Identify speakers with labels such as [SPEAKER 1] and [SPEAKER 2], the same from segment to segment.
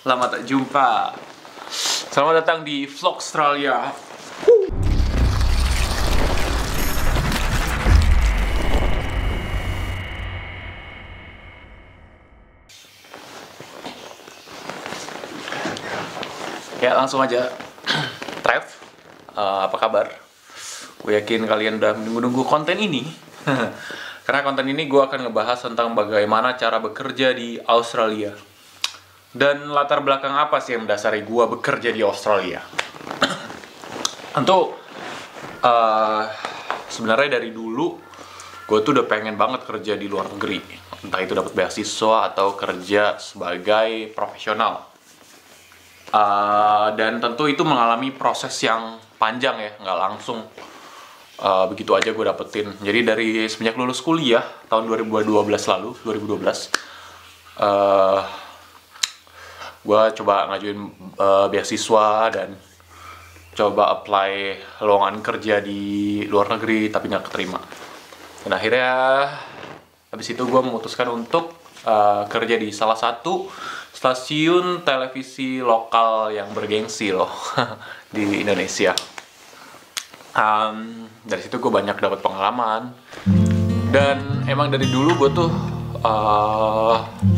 [SPEAKER 1] Lama tak jumpa. Selamat datang di vlog Australia. Ya, langsung aja. Trev, apa kabar? Gue yakin kalian udah menunggu konten ini. Karena konten ini gue akan ngebahas tentang bagaimana cara bekerja di Australia. Dan latar belakang apa sih yang mendasari gue bekerja di Australia. Tentu, sebenarnya dari dulu gue tuh udah pengen banget kerja di luar negeri. Entah itu dapat beasiswa atau kerja sebagai profesional. Dan tentu itu mengalami proses yang panjang ya, nggak langsung begitu aja gue dapetin. Jadi dari semenjak lulus kuliah tahun 2012 lalu, gue coba ngajuin beasiswa dan coba apply lowongan kerja di luar negeri, tapi nggak keterima. Dan akhirnya habis itu gue memutuskan untuk kerja di salah satu stasiun televisi lokal yang bergengsi loh di Indonesia. Dari situ gue banyak dapat pengalaman, dan emang dari dulu gue tuh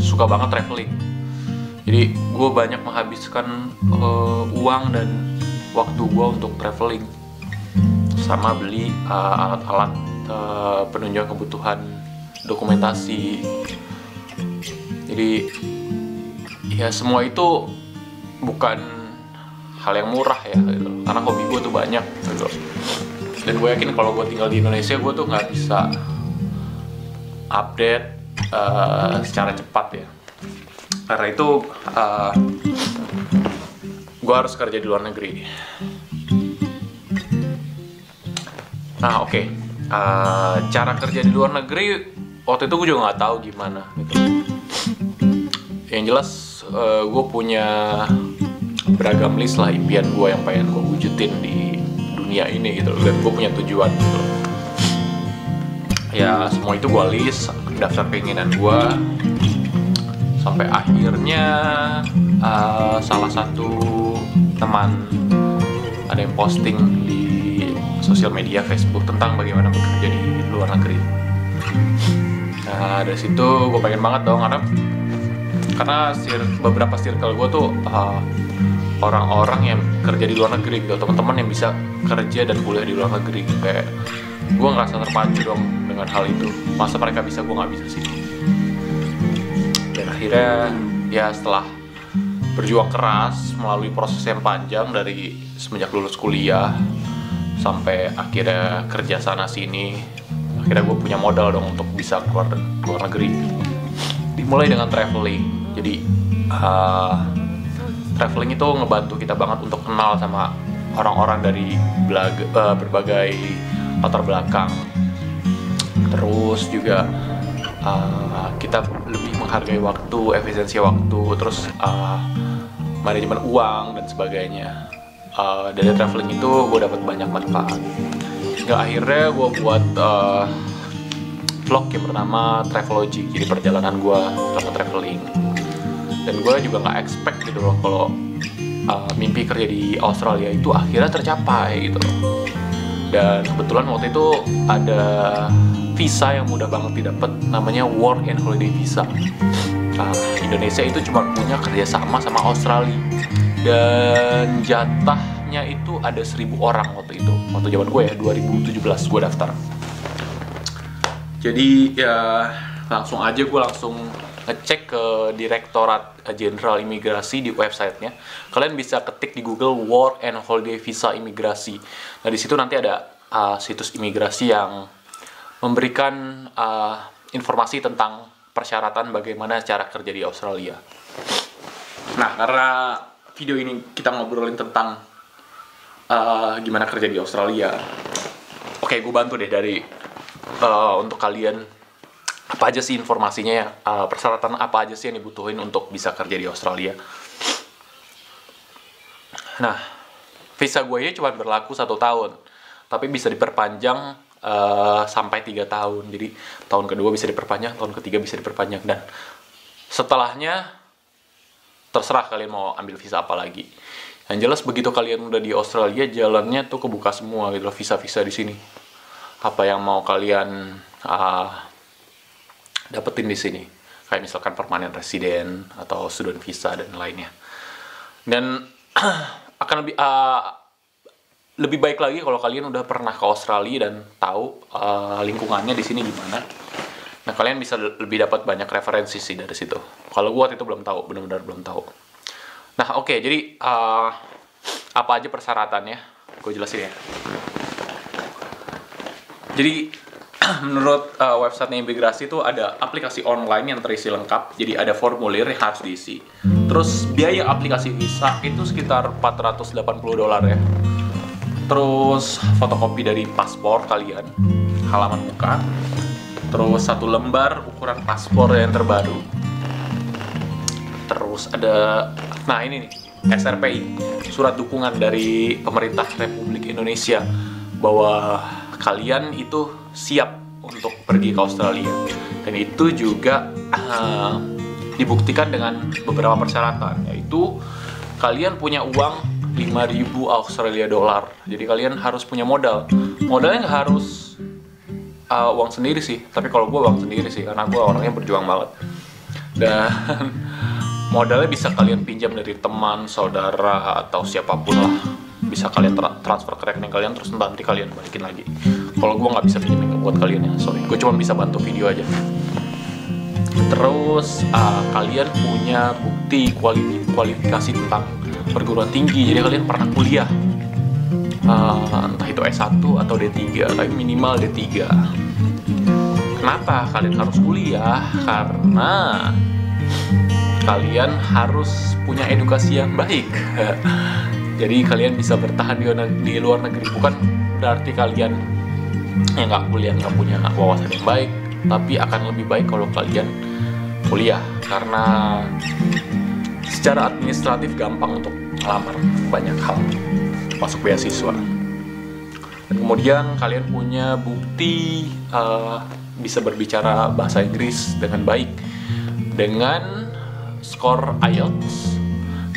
[SPEAKER 1] suka banget traveling. Jadi gue banyak menghabiskan uang dan waktu gue untuk traveling, sama beli alat-alat penunjang kebutuhan dokumentasi. Jadi ya semua itu bukan hal yang murah ya gitu. Karena hobi gue tuh banyak gitu. Dan gue yakin kalau gue tinggal di Indonesia, gue tuh nggak bisa update secara cepat ya. Karena itu gue harus kerja di luar negeri. Nah oke. Cara kerja di luar negeri waktu itu gue juga nggak tahu gimana gitu. Yang jelas gue punya beragam list lah impian gue yang pengen gue wujudin di dunia ini gitu, dan gue punya tujuan gitu. Ya semua itu gue list, daftar keinginan gue, sampai akhirnya salah satu teman ada yang posting di sosial media Facebook tentang bagaimana bekerja di luar negeri. Nah dari situ gue pengen banget dong, karena beberapa circle gue tuh orang-orang yang kerja di luar negeri gitu, teman-teman yang bisa kerja dan kuliah di luar negeri. Kayak gue ngerasa terpacu dong dengan hal itu. Masa mereka bisa, gue nggak bisa sih. Dan akhirnya ya setelah berjuang keras melalui proses yang panjang dari semenjak lulus kuliah sampai akhirnya kerja sana sini, akhirnya gue punya modal dong untuk bisa keluar negeri. Dimulai dengan traveling. Jadi traveling itu ngebantu kita banget untuk kenal sama orang-orang dari berbagai latar belakang. Terus juga kita lebih menghargai waktu, efisiensi waktu, terus manajemen uang dan sebagainya. Dari traveling itu gue dapat banyak manfaat. Hingga akhirnya gue buat vlog yang bernama Travelogy. Jadi perjalanan gue selama traveling. Dan gue juga nggak expect gitu loh kalau mimpi kerja di Australia itu akhirnya tercapai gitu loh. Dan kebetulan waktu itu ada visa yang mudah banget didapat, namanya Work and Holiday Visa. Indonesia itu cuma punya kerjasama sama Australia, dan jatahnya itu ada 1.000 orang waktu itu. Waktu zaman gue ya 2017 gue daftar. Jadi ya langsung aja gue ngecek ke Direktorat Jenderal Imigrasi di websitenya. Kalian bisa ketik di Google Work and Holiday Visa Imigrasi. Nah di situ nanti ada situs imigrasi yang memberikan informasi tentang persyaratan bagaimana cara kerja di Australia. Nah karena video ini kita ngobrolin tentang gimana kerja di Australia, oke gue bantu deh dari untuk kalian. Apa aja sih informasinya ya, persyaratan apa aja sih yang dibutuhin untuk bisa kerja di Australia. Nah, visa gue ini cuma berlaku 1 tahun, tapi bisa diperpanjang sampai 3 tahun. Jadi tahun kedua bisa diperpanjang, tahun ketiga bisa diperpanjang, dan setelahnya terserah kalian mau ambil visa apa lagi. Yang jelas begitu kalian udah di Australia, jalannya tuh kebuka semua gitu loh, visa-visa di sini. Apa yang mau kalian dapetin di sini, kayak misalkan permanent resident atau student visa dan lainnya. Dan akan lebih baik lagi kalau kalian udah pernah ke Australia dan tahu lingkungannya di sini gimana. Nah, kalian bisa lebih dapat banyak referensi sih dari situ. Kalau gue waktu itu belum tahu, benar-benar belum tahu. Nah, oke, jadi apa aja persyaratannya? Gue jelasin ya. Jadi menurut website imigrasi itu ada aplikasi online yang terisi lengkap. Jadi ada formulir yang harus diisi. Terus biaya aplikasi visa itu sekitar $480 ya. Terus fotokopi dari paspor kalian, halaman muka. Terus 1 lembar ukuran paspor yang terbaru. Terus ada, nah ini nih, SRPI, surat dukungan dari pemerintah Republik Indonesia bahwa kalian itu siap untuk pergi ke Australia. Dan itu juga dibuktikan dengan beberapa persyaratan, yaitu kalian punya uang 5.000 Australia dollar. Jadi kalian harus punya modal. Modalnya nggak harus uang sendiri sih, tapi kalau gue uang sendiri sih, karena gue orangnya berjuang banget. Dan modalnya bisa kalian pinjam dari teman, saudara, atau siapapun lah. Bisa kalian transfer ke rekening kalian, terus nanti kalian balikin lagi. Kalau gue nggak bisa pinjemin buat kalian ya, sorry. Gue cuma bisa bantu video aja. Terus kalian punya bukti kualifikasi tentang perguruan tinggi. Jadi kalian pernah kuliah, entah itu S1 atau D3, tapi minimal D3. Kenapa kalian harus kuliah? Karena kalian harus punya edukasi yang baik. Jadi kalian bisa bertahan di luar negeri. Bukan berarti kalian yang nggak kuliah nggak punya wawasan yang baik, tapi akan lebih baik kalau kalian kuliah, karena secara administratif gampang untuk melamar banyak hal, masuk beasiswa. Dan kemudian kalian punya bukti bisa berbicara bahasa Inggris dengan baik dengan skor IELTS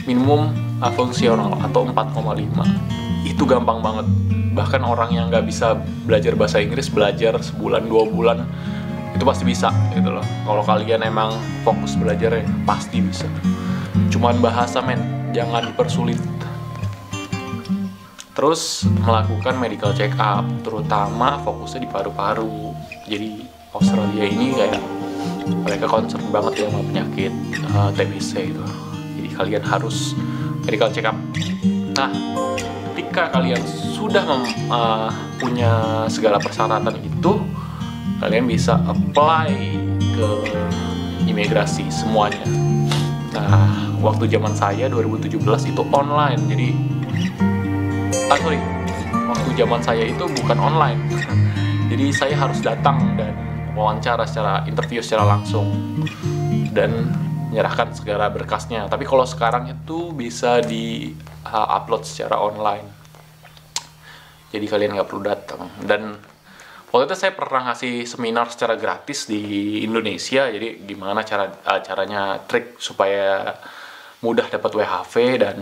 [SPEAKER 1] minimum fungsional atau 4,5. Itu gampang banget. Bahkan orang yang nggak bisa belajar bahasa Inggris, belajar sebulan 2 bulan itu pasti bisa gitu loh. Kalau kalian emang fokus belajar ya pasti bisa. Cuman bahasa jangan dipersulit. Terus melakukan medical check up, terutama fokusnya di paru-paru. Jadi Australia ini kayak mereka concern banget ya sama penyakit TBC itu. Jadi kalian harus medical check up. Nah, ketika kalian sudah punya segala persyaratan itu, kalian bisa apply ke imigrasi semuanya. Nah, waktu zaman saya 2017 itu online. Jadi waktu zaman saya itu bukan online. Jadi saya harus datang dan wawancara interview secara langsung dan menyerahkan segala berkasnya. Tapi kalau sekarang itu bisa di-upload secara online. Jadi kalian nggak perlu datang. Dan waktu itu saya pernah ngasih seminar secara gratis di Indonesia. Jadi gimana caranya trik supaya mudah dapat WHV, dan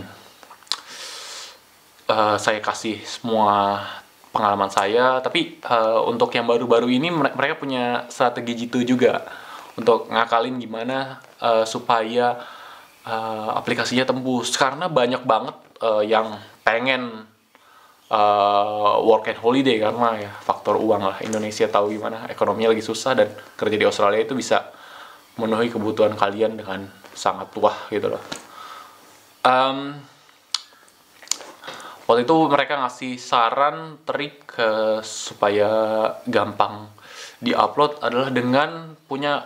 [SPEAKER 1] saya kasih semua pengalaman saya. Tapi untuk yang baru-baru ini mereka punya strategi gitu juga untuk ngakalin gimana supaya aplikasinya tembus, karena banyak banget yang pengen work and holiday karena ya faktor uang lah. Indonesia tahu gimana ekonominya lagi susah, dan kerja di Australia itu bisa memenuhi kebutuhan kalian dengan sangat wah gitu loh. Waktu itu mereka ngasih saran trik supaya gampang di-upload adalah dengan punya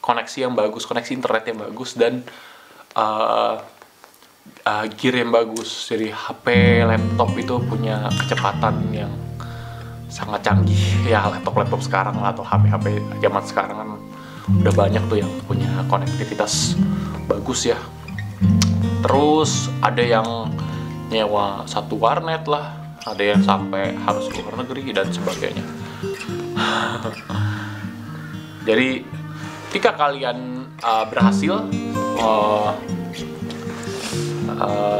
[SPEAKER 1] koneksi yang bagus, koneksi internet yang bagus, dan gear yang bagus. Jadi HP, laptop itu punya kecepatan yang sangat canggih. Ya laptop sekarang lah, atau HP zaman sekarang kan udah banyak tuh yang punya konektivitas bagus ya. Terus ada yang nyewa 1 warnet lah, ada yang sampai harus ke luar negeri dan sebagainya. Jadi ketika kalian berhasil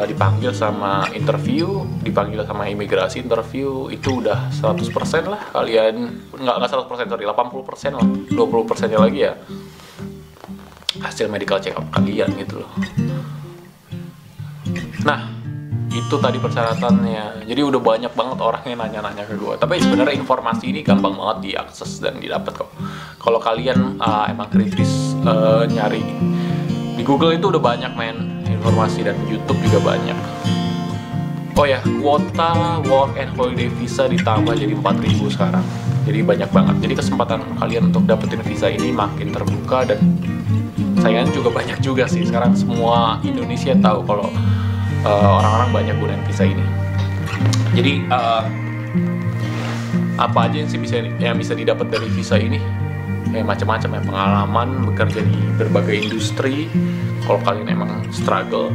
[SPEAKER 1] dipanggil sama imigrasi interview, itu udah 100% lah kalian, nggak 100%, sorry, 80% lah, 20%-nya lagi ya hasil medical check up kalian gitu loh. Nah, itu tadi persyaratannya. Jadi udah banyak banget orang yang nanya-nanya ke gue. Tapi sebenarnya informasi ini gampang banget diakses dan didapat kok. Kalau kalian emang kritis nyari di Google, itu udah banyak informasi, dan YouTube juga banyak. Oh ya, kuota work and holiday visa ditambah jadi 4.000 sekarang. Jadi banyak banget. Jadi kesempatan kalian untuk dapetin visa ini makin terbuka, dan sayangnya juga banyak juga sih. Sekarang semua Indonesia tahu kalau orang-orang banyak gunain visa ini. Jadi apa aja yang bisa didapat dari visa ini? Macam-macam ya, pengalaman bekerja di berbagai industri kalau kalian emang struggle.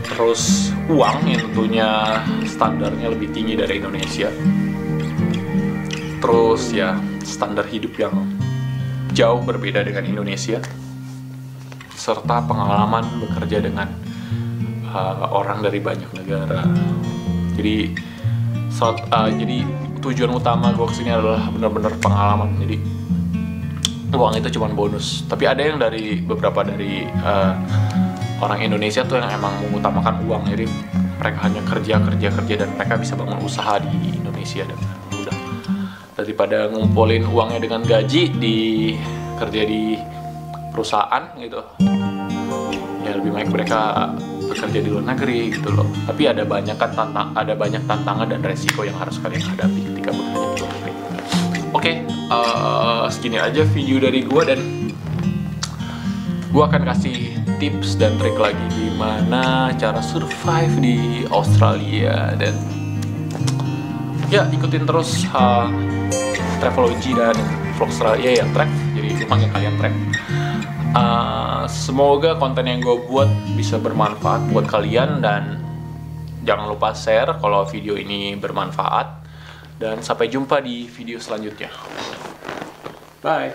[SPEAKER 1] Terus uang yang tentunya standarnya lebih tinggi dari Indonesia. Terus ya standar hidup yang jauh berbeda dengan Indonesia, serta pengalaman bekerja dengan orang dari banyak negara. Jadi tujuan utama gue kesini adalah benar-benar pengalaman. Jadi uang itu cuma bonus. Tapi ada yang beberapa dari orang Indonesia tuh yang emang mengutamakan uang. Jadi mereka hanya kerja dan mereka bisa bangun usaha di Indonesia dengan mudah. Daripada ngumpulin uangnya dengan gaji kerja di perusahaan gitu, ya lebih baik mereka bekerja di luar negeri gitu loh. Tapi ada banyak tantangan dan resiko yang harus kalian hadapi ketika bekerja di luar negeri. Oke, segini aja video dari gue, dan gue akan kasih tips dan trik lagi gimana cara survive di Australia. Dan ya ikutin terus Travelogy dan vlog Australia ya, Trav. Jadi gue panggil kalian Trav. Semoga konten yang gue buat bisa bermanfaat buat kalian, dan jangan lupa share kalau video ini bermanfaat. Dan sampai jumpa di video selanjutnya. Bye.